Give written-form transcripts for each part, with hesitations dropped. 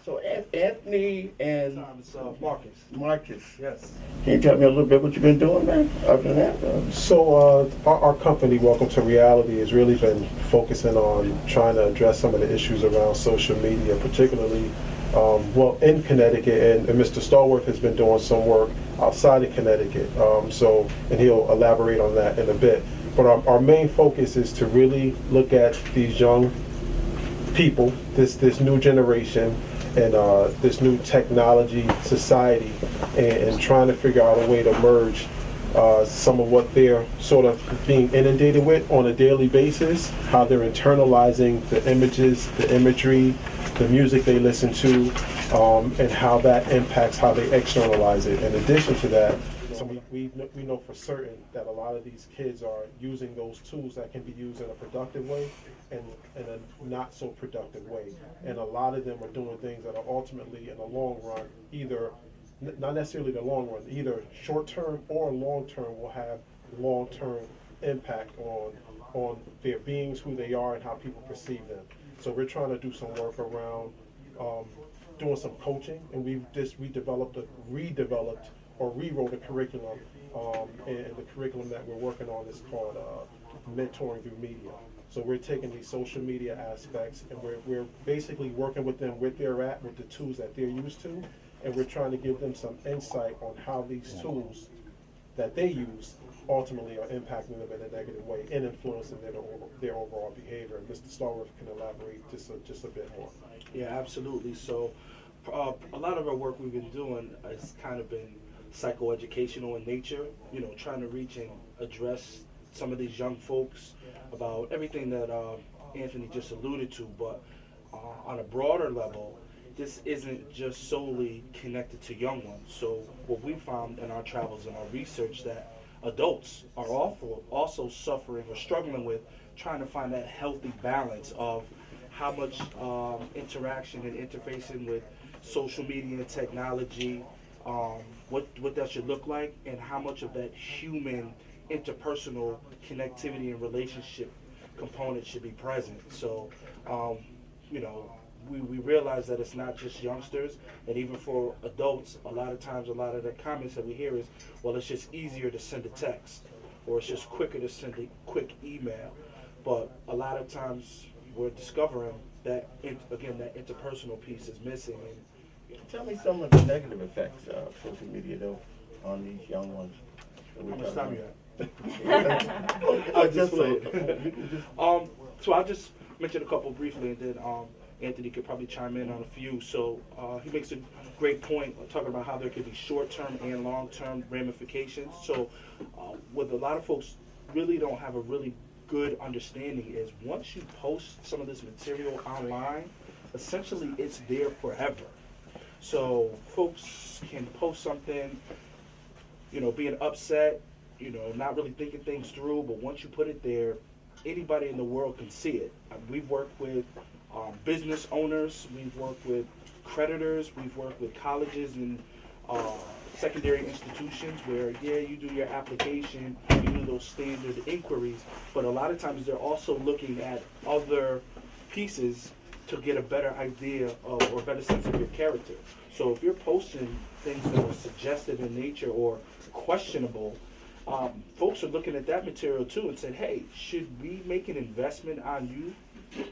So Anthony and It's Marcus. Marcus, Yes. can you tell me a little bit what you've been doing, man? Other than that, So our company, Welcome to Reality, has really been focusing on trying to address some of the issues around social media, particularly, in Connecticut, and Mr. Stallworth has been doing some work outside of Connecticut, and he'll elaborate on that in a bit. But our main focus is to really look at these young people, this new generation, and this new technology society, and trying to figure out a way to merge some of what they're sort of being inundated with on a daily basis, how they're internalizing the images, the imagery, the music they listen to, and how that impacts how they externalize it. In addition to that, we know for certain that a lot of these kids are using those tools that can be used in a productive way and in a not so productive way. And a lot of them are doing things that are ultimately, in the long run, either, not necessarily the long run, either short term or long term will have long term impact on their beings, who they are, and how people perceive them. So we're trying to do some work around doing some coaching, and we redeveloped or rewrote a curriculum, and the curriculum that we're working on is called Mentoring Through Media. So we're taking these social media aspects, and we're basically working with them where they're at, with the tools that they're used to, and we're trying to give them some insight on how these tools that they use ultimately are impacting them in a negative way and influencing their overall behavior. And Mr. Stallworth can elaborate just a bit more. Yeah, absolutely. So a lot of our work we've been doing has kind of been psychoeducational in nature, trying to reach and address some of these young folks about everything that Anthony just alluded to. But on a broader level, this isn't just solely connected to young ones. So what we found in our travels and our research, that adults are also suffering or struggling with trying to find that healthy balance of how much interaction and interfacing with social media and technology, what that should look like, and how much of that human interpersonal connectivity and relationship component should be present. So, we realize that it's not just youngsters, and even for adults, a lot of times, a lot of the comments that we hear is, well, it's just easier to send a text, or it's just quicker to send a quick email. But a lot of times we're discovering that, again, that interpersonal piece is missing. And tell me some of the negative effects of social media, though, on these young ones. how much time you have? I just say. So I'll just mention a couple briefly, and then Anthony could probably chime in on a few. So he makes a great point talking about how there could be short-term and long-term ramifications. So what a lot of folks really don't have a really good understanding is, once you post some of this material online, essentially it's there forever. So folks can post something, being upset, not really thinking things through, but once you put it there, anybody in the world can see it. We've worked with business owners, we've worked with creditors, we've worked with colleges and secondary institutions where, you do your application, you do those standard inquiries, but a lot of times they're also looking at other pieces to get a better idea of, or a better sense of your character. So if you're posting things that are suggestive in nature or questionable, folks are looking at that material too and saying, hey, should we make an investment on you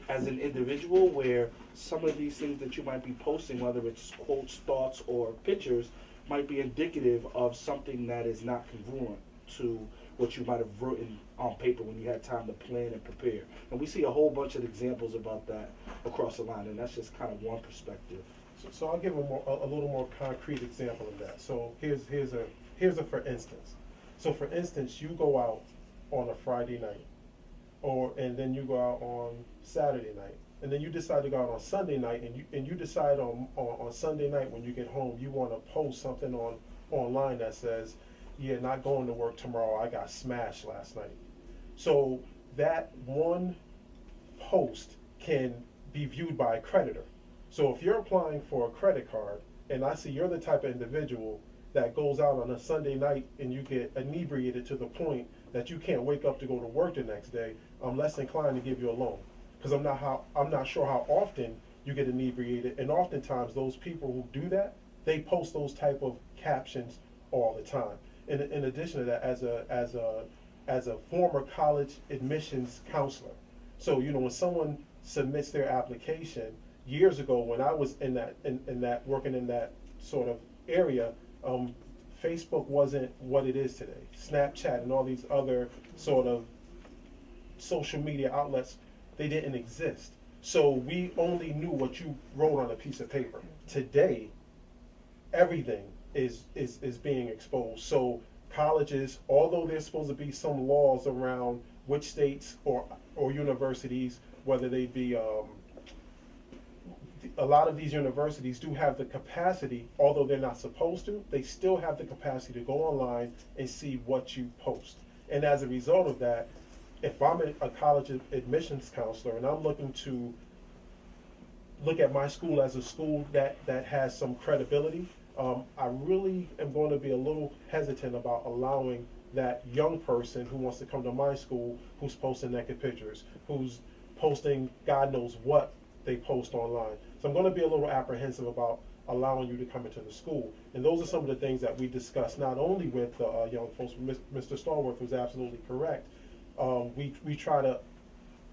as an individual, where some of these things that you might be posting, whether it's quotes, thoughts, or pictures, might be indicative of something that is not congruent to what you might have written on paper when you had time to plan and prepare. And we see a whole bunch of examples about that across the line, and that's just kind of one perspective. So I'll give a little more concrete example of that. So here's a for instance. So for instance, you go out on a Friday night, and then you go out on Saturday night, and then you decide to go out on Sunday night, and you decide on Sunday night when you get home you want to post something online that says, yeah, not going to work tomorrow, I got smashed last night. So that one post can be viewed by a creditor. So if you're applying for a credit card, and I see you're the type of individual that goes out on a Sunday night and you get inebriated to the point that you can't wake up to go to work the next day, I'm less inclined to give you a loan, because I'm not sure how often you get inebriated. And oftentimes those people who do that, they post those type of captions all the time. In addition to that, as a former college admissions counselor, so when someone submits their application years ago, when I was in that working in that sort of area, Facebook wasn't what it is today. Snapchat and all these other sort of social media outlets, they didn't exist. So we only knew what you wrote on a piece of paper. Today, everything is being exposed. So colleges, although there's supposed to be some laws around which states or universities, whether they be a lot of these universities do have the capacity, although they're not supposed to, they still have the capacity to go online and see what you post. And as a result of that, if I'm a college admissions counselor and I'm looking to look at my school as a school that has some credibility, I really am going to be a little hesitant about allowing that young person who wants to come to my school, who's posting naked pictures, who's posting God knows what they post online. So I'm going to be a little apprehensive about allowing you to come into the school. And those are some of the things that we discussed, not only with young folks. Mr. Stallworth was absolutely correct. We try to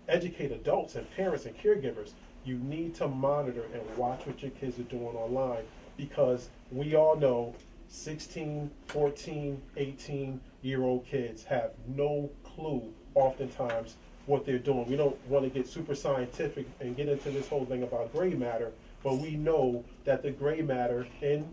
educate adults and parents and caregivers. You need to monitor and watch what your kids are doing online, because we all know 16, 14, 18-year-old kids have no clue oftentimes what they're doing. We don't want to get super scientific and get into this whole thing about gray matter, but we know that the gray matter in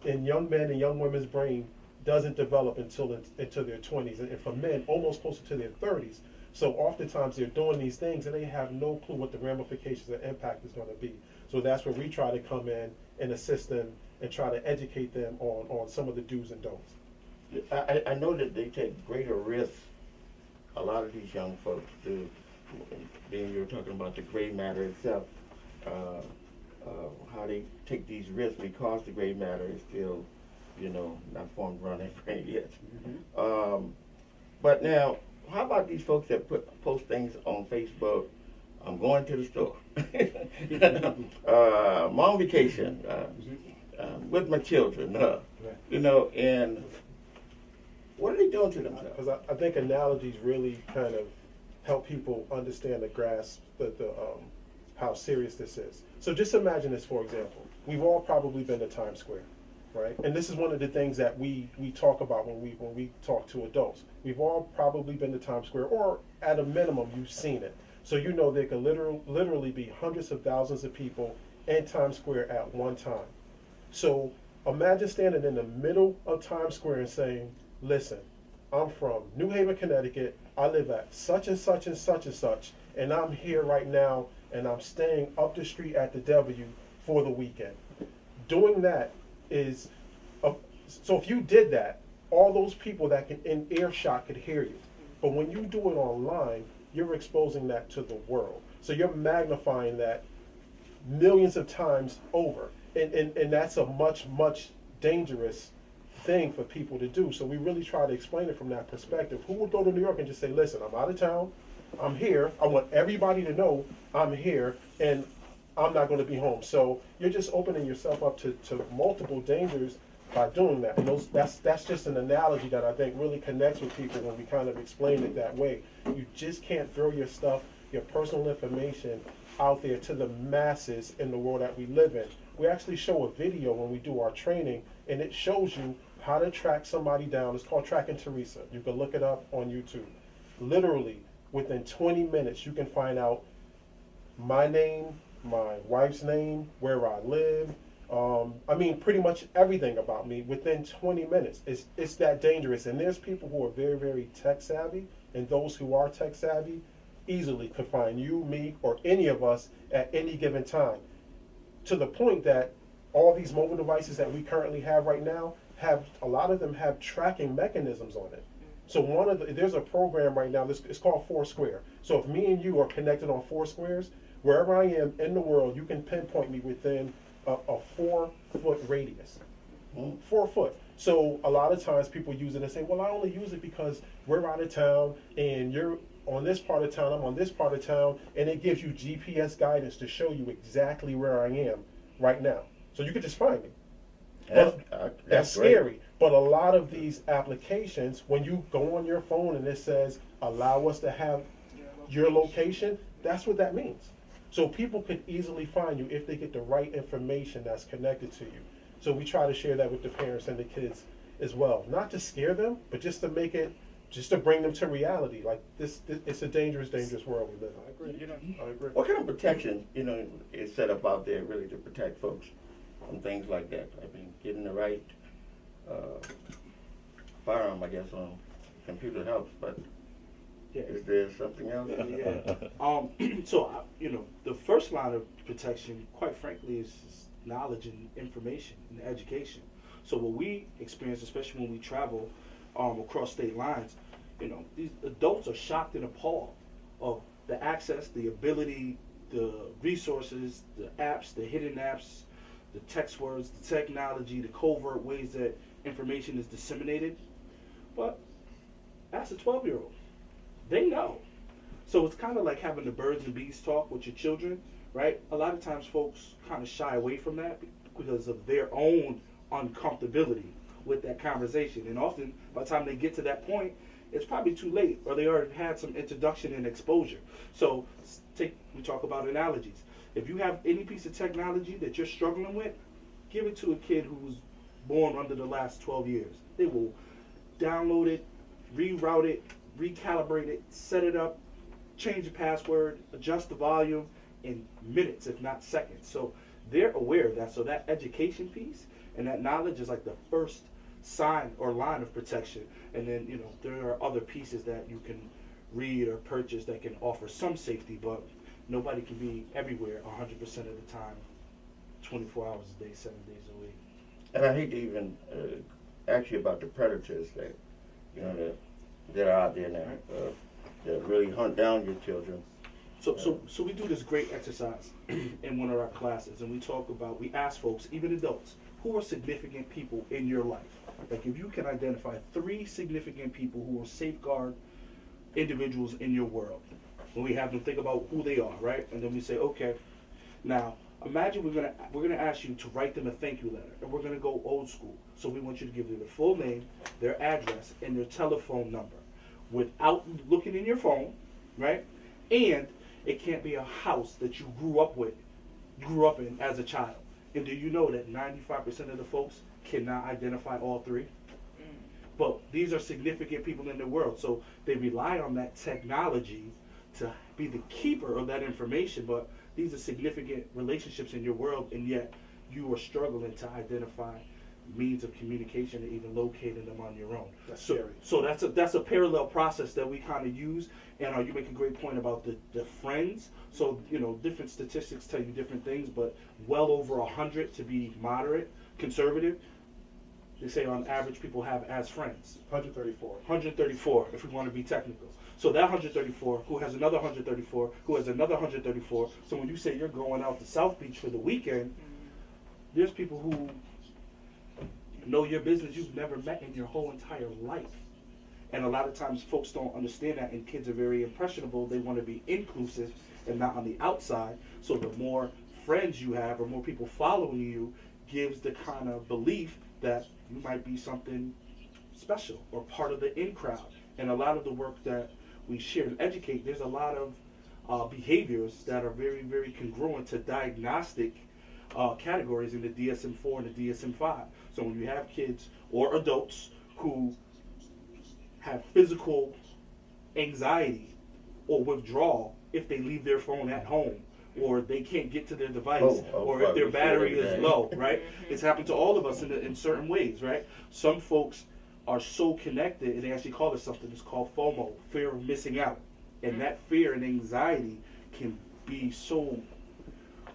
young men and young women's brain doesn't develop until into their 20s, and for men almost closer to their 30s. So oftentimes they're doing these things and they have no clue what the ramifications and impact is going to be. So that's where we try to come in and assist them and try to educate them on some of the do's and don'ts. I know that they take greater risks, a lot of these young folks do. Then you're talking about the gray matter itself, how they take these risks because the gray matter is still, not formed around their brain yet. Mm-hmm. But now, how about these folks that post things on Facebook? I'm going to the store. I'm on vacation with my children. And what are they doing to themselves? Because I think analogies really kind of help people understand the grasp how serious this is. So just imagine this, for example. We've all probably been to Times Square, right? And this is one of the things that we talk about when we talk to adults. We've all probably been to Times Square, or at a minimum, you've seen it. So there could literally be hundreds of thousands of people in Times Square at one time. So imagine standing in the middle of Times Square and saying, listen, I'm from New Haven, Connecticut. I live at such and such and such and such, and I'm here right now, and I'm staying up the street at the W for the weekend. Doing that is, so if you did that, all those people that can in earshot could hear you. But when you do it online, you're exposing that to the world. So you're magnifying that millions of times over. And that's a much, much dangerous thing for people to do. So we really try to explain it from that perspective. Who would go to New York and just say, listen, I'm out of town, I'm here, I want everybody to know I'm here, and I'm not going to be home. So you're just opening yourself up to multiple dangers by doing that. And that's just an analogy that I think really connects with people when we kind of explain it that way. You just can't throw your stuff, your personal information out there to the masses in the world that we live in. We actually show a video when we do our training, and it shows you how to track somebody down. It's called Tracking Teresa. You can look it up on YouTube. Literally, within 20 minutes, you can find out my name, my wife's name, where I live. Pretty much everything about me within 20 minutes. It's that dangerous. And there's people who are very, very tech savvy, and those who are tech savvy easily could find you, me, or any of us at any given time. To the point that all these mobile devices that we currently have right now a lot of them have tracking mechanisms on it. So there's a program right now, it's called Foursquare. So if me and you are connected on Foursquares, wherever I am in the world, you can pinpoint me within a 4-foot radius. 4 foot. So a lot of times people use it and say, well, I only use it because we're out of town and you're on this part of town, I'm on this part of town, and it gives you GPS guidance to show you exactly where I am right now. So you could just find me. That's great. scary. But a lot of these applications, when you go on your phone and it says, allow us to have your location, that's what that means. So people could easily find you if they get the right information that's connected to you. So we try to share that with the parents and the kids as well. Not to scare them, but just to make it, just to bring them to reality. Like this it's a dangerous, dangerous world we live in. I agree. I agree. What kind of protection, is set up out there really to protect folks from things like that? I mean, getting the right firearm, I guess, on computer helps, but is there something else? Yeah. So, the first line of protection, quite frankly, is knowledge and information and education. So what we experience, especially when we travel across state lines, these adults are shocked and appalled of the access, the ability, the resources, the apps, the hidden apps, the text words, the technology, the covert ways that information is disseminated. But ask a 12-year-old. They know. So it's kind of like having the birds and bees talk with your children, right? A lot of times folks kind of shy away from that because of their own uncomfortability with that conversation. And often, by the time they get to that point, it's probably too late, or they already had some introduction and exposure. So we talk about analogies. If you have any piece of technology that you're struggling with, give it to a kid who's born under the last 12 years. They will download it, reroute it, recalibrate it, set it up, change the password, adjust the volume in minutes, if not seconds. So they're aware of that. So that education piece and that knowledge is like the first sign or line of protection. And then, there are other pieces that you can read or purchase that can offer some safety, but nobody can be everywhere 100% of the time, 24 hours a day, 7 days a week. And I hate to even ask you about the predators that, that are out there now, that really hunt down your children. So we do this great exercise in one of our classes, and we ask folks, even adults, who are significant people in your life? Like if you can identify 3 significant people who will safeguard individuals in your world, and we have them think about who they are, right? And then we say, okay, now imagine we're gonna ask you to write them a thank you letter, and we're gonna go old school. So we want you to give them their full name, their address, and their telephone number, without looking in your phone, right? And it can't be a house that you grew up in as a child. And do you know that 95% of the folks cannot identify all 3? But these are significant people in the world, so they rely on that technology to be the keeper of that information. But these are significant relationships in your world, and yet you are struggling to identify means of communication and even locating them on your own. That's scary. So that's a parallel process that we kind of use. And you make a great point about the friends. So different statistics tell you different things, but well over 100 to be moderate, conservative. They say on average people have as friends 134. 134 if we want to be technical. So that 134 who has another 134 who has another 134. So when you say you're going out to South Beach for the weekend, there's people who know your business you've never met in your whole entire life. And a lot of times folks don't understand that, and kids are very impressionable. They want to be inclusive and not on the outside. So the more friends you have or more people following you gives the kind of belief that you might be something special or part of the in crowd. And a lot of the work that we share and educate, there's a lot of behaviors that are very, very congruent to diagnostic categories in the DSM-4 and the DSM-5. So when you have kids or adults who have physical anxiety or withdrawal if they leave their phone at home, or they can't get to their device, or if their battery is low, right? It's happened to all of us in certain ways, right? Some folks are so connected, and they actually call it something that's called FOMO, fear of missing out. And that fear and anxiety can be so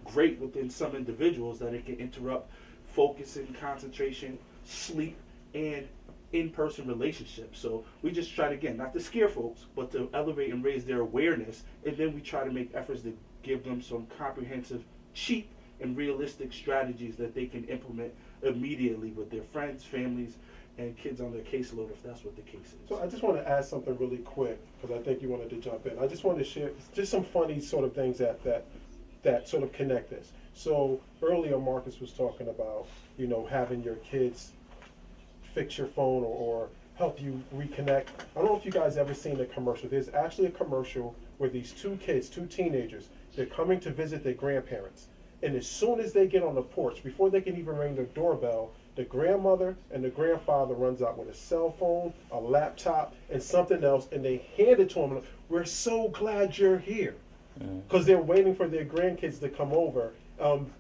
great within some individuals that it can interrupt focus and concentration, sleep, and in-person relationships. So we just try to, again, not to scare folks, but to elevate and raise their awareness, and then we try to make efforts to give them some comprehensive, cheap, and realistic strategies that they can implement immediately with their friends, families, and kids on their caseload if that's what the case is. So I just want to add something really quick, because I think you wanted to jump in. I just want to share just some funny sort of things that sort of connect this. So earlier Marcus was talking about, having your kids fix your phone or help you reconnect. I don't know if you guys ever seen a commercial. There's actually a commercial where these two teenagers, they're coming to visit their grandparents. And as soon as they get on the porch, before they can even ring their doorbell, the grandmother and the grandfather runs out with a cell phone, a laptop, and something else, and they hand it to them. We're so glad you're here, because they're waiting for their grandkids to come over.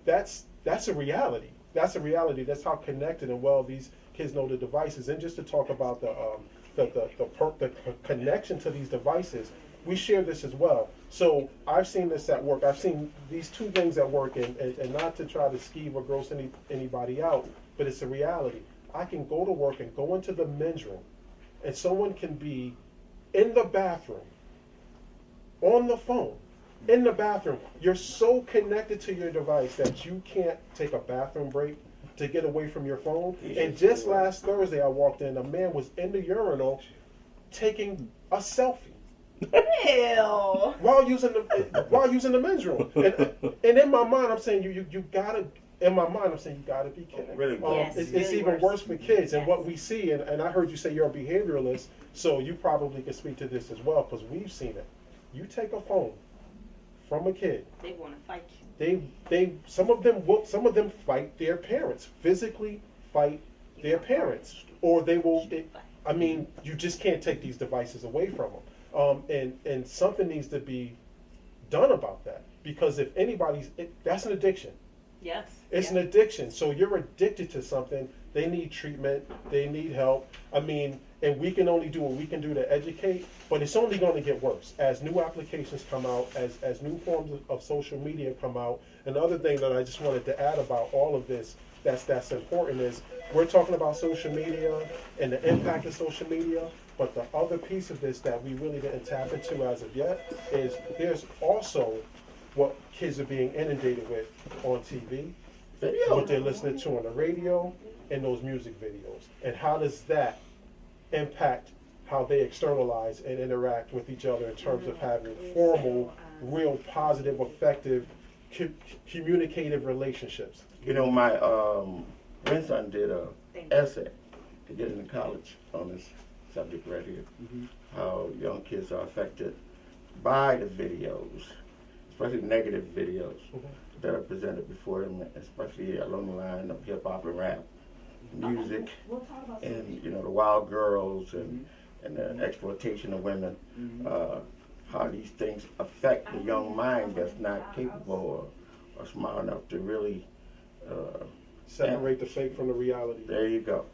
That's a reality. That's a reality. That's how connected and well these kids know the devices. And just to talk about the connection to these devices, we share this as well. So I've seen this at work. I've seen these two things at work, and not to try to skeeve or gross anybody out, but it's a reality. I can go to work and go into the men's room, and someone can be in the bathroom, on the phone, in the bathroom. You're so connected to your device that you can't take a bathroom break to get away from your phone. And just last Thursday, I walked in, a man was in the urinal taking a selfie. Ew. While using the men's room, and in my mind I'm saying you gotta. In my mind I'm saying you gotta be kidding. Really, Yes, it's really even worse for kids. And Yes. what we see, and I heard you say you're a behavioralist, so you probably can speak to this as well, because we've seen it. You take a phone from a kid. They want to fight you. Some of them fight their parents, physically fight their parents, or they will. I mean, you just can't take these devices away from them. And something needs to be done about that, because if that's an addiction. Yes. It's an addiction. So you're addicted to something. They need treatment. They need help. I mean, and we can only do what we can do to educate, but it's only going to get worse as new applications come out, as new forms of social media come out. Another thing that I just wanted to add about all of this that's important is we're talking about social media and the impact of social media, but the other piece of this that we really didn't tap into as of yet is there's also what kids are being inundated with on TV, what they're listening to on the radio, and those music videos. And how does that impact how they externalize and interact with each other in terms of having formal, real positive, effective, communicative relationships? My grandson did a essay to get into college on this subject right here. How young kids are affected by the videos, especially negative videos that are presented before them, especially along the line of hip hop and rap music, and the wild girls and the exploitation of women. How these things affect the young mind that's not capable or smart enough to really Separate the fake from the reality. There you go.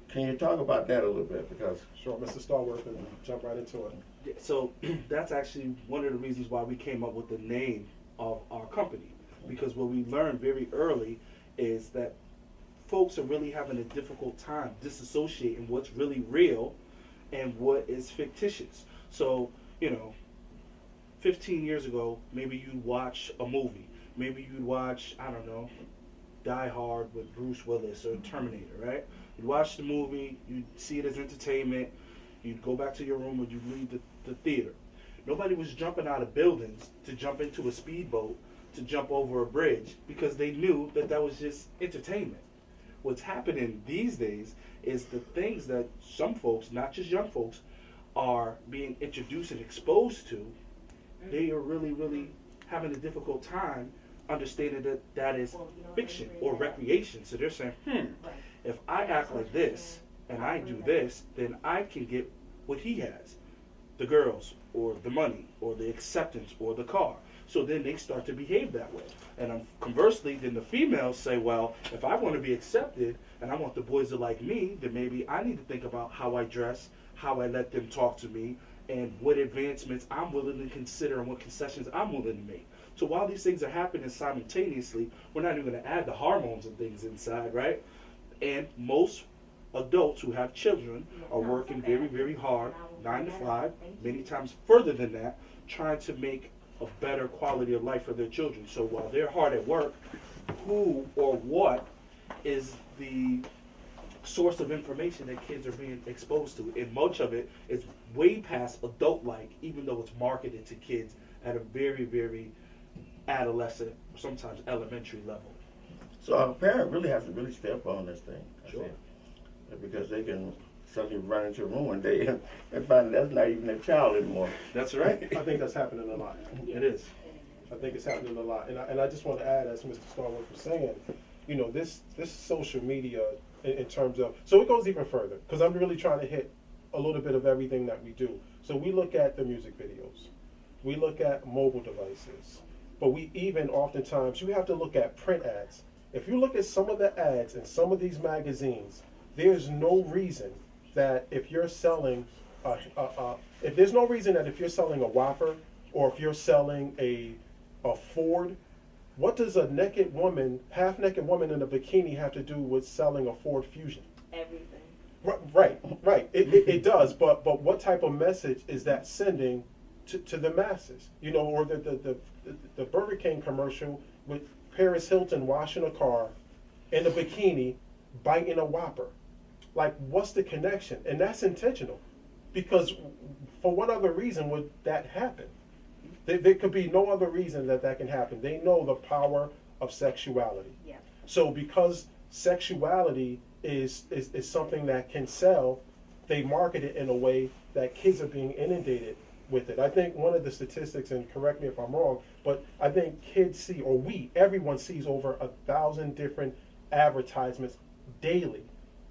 Can you talk about that a little bit? Because Sure, Mr. Starworth, and jump right into it. Yeah, so that's actually one of the reasons why we came up with the name of our company, because what we learned very early is that folks are really having a difficult time disassociating what's really real and what is fictitious. So, 15 years ago, maybe you'd watch a movie. Maybe you'd watch, I don't know, Die Hard with Bruce Willis or Terminator, right? You'd watch the movie, you'd see it as entertainment, you'd go back to your room or you'd leave the theater. Nobody was jumping out of buildings to jump into a speedboat, to jump over a bridge, because they knew that was just entertainment. What's happening these days is the things that some folks, not just young folks, are being introduced and exposed to, they are really, really having a difficult time understanding that is fiction or recreation. So they're saying, if I act like this and I do this, then I can get what he has, the girls or the money or the acceptance or the car. So then they start to behave that way. And conversely, then the females say, well, if I want to be accepted and I want the boys to like me, then maybe I need to think about how I dress, how I let them talk to me, and what advancements I'm willing to consider and what concessions I'm willing to make. So while these things are happening simultaneously, we're not even going to add the hormones and things inside, right? And most adults who have children are working very, very hard, 9 to 5, many times further than that, trying to make a better quality of life for their children. So while they're hard at work, who or what is the source of information that kids are being exposed to, and much of it is way past adult-like, even though it's marketed to kids at a very, very adolescent, sometimes elementary level. So a parent really has to really step on this thing. Sure. Because they can suddenly run into a room one day and find that's not even a child anymore. That's right. I think that's happening a lot. It is. I think it's happening a lot. And I just want to add, as Mr. Starwood was saying, you know, this social media in terms of, so it goes even further, because I'm really trying to hit a little bit of everything that we do. So we look at the music videos. We look at mobile devices. But we even oftentimes, you have to look at print ads. If you look at some of the ads in some of these magazines, there's no reason that if you're selling, if there's no reason that if you're selling a Whopper or if you're selling a Ford, what does a naked woman, half-naked woman in a bikini have to do with selling a Ford Fusion? Everything. Right. It does, but what type of message is that sending to the masses? You know, or the Burger King commercial with Paris Hilton washing a car in a bikini, biting a Whopper. Like, what's the connection? And that's intentional, because for what other reason would that happen? There could be no other reason that can happen. They know the power of sexuality. Yeah. So because sexuality is something that can sell, they market it in a way that kids are being inundated with it. I think one of the statistics, and correct me if I'm wrong, but I think kids see, or everyone sees over 1,000 different advertisements daily,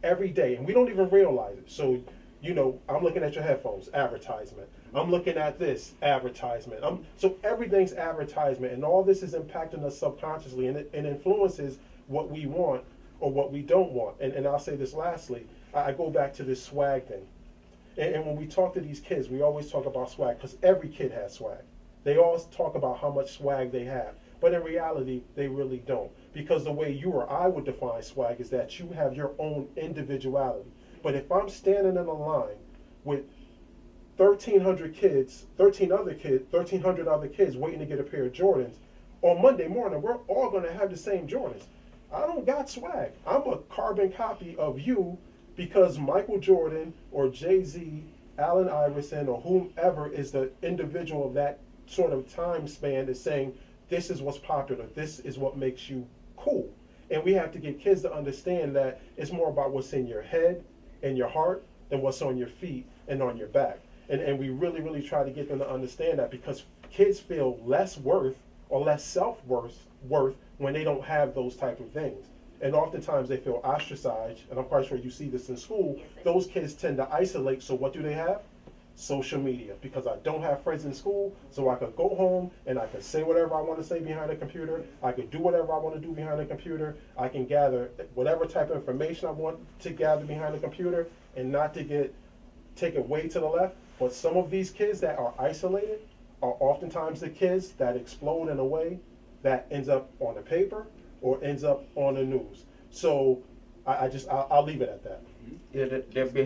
every day, and we don't even realize it. So, you know, I'm looking at your headphones, advertisement. I'm looking at this, advertisement. So everything's advertisement, and all this is impacting us subconsciously, and it influences what we want or what we don't want. And I'll say this lastly, I go back to this swag thing. And when we talk to these kids, we always talk about swag, because every kid has swag. They all talk about how much swag they have, but in reality, they really don't. Because the way you or I would define swag is that you have your own individuality. But if I'm standing in a line with 1,300 other kids waiting to get a pair of Jordans, on Monday morning, we're all going to have the same Jordans. I don't got swag. I'm a carbon copy of you, because Michael Jordan or Jay-Z, Allen Iverson, or whomever is the individual of that sort of time span is saying, this is what's popular, this is what makes you cool. And we have to get kids to understand that it's more about what's in your head and your heart than what's on your feet and on your back. And we really, really try to get them to understand that, because kids feel less worth or less self-worth when they don't have those type of things. And oftentimes they feel ostracized, and I'm quite sure you see this in school. Those kids tend to isolate, so what do they have? Social media, because I don't have friends in school, so I could go home and I could say whatever I want to say behind the computer. I could do whatever I want to do behind the computer. I can gather whatever type of information I want to gather behind the computer, and not to take it way to the left. But some of these kids that are isolated are oftentimes the kids that explode in a way that ends up on the paper or ends up on the news. So I'll leave it at that. Yeah, they're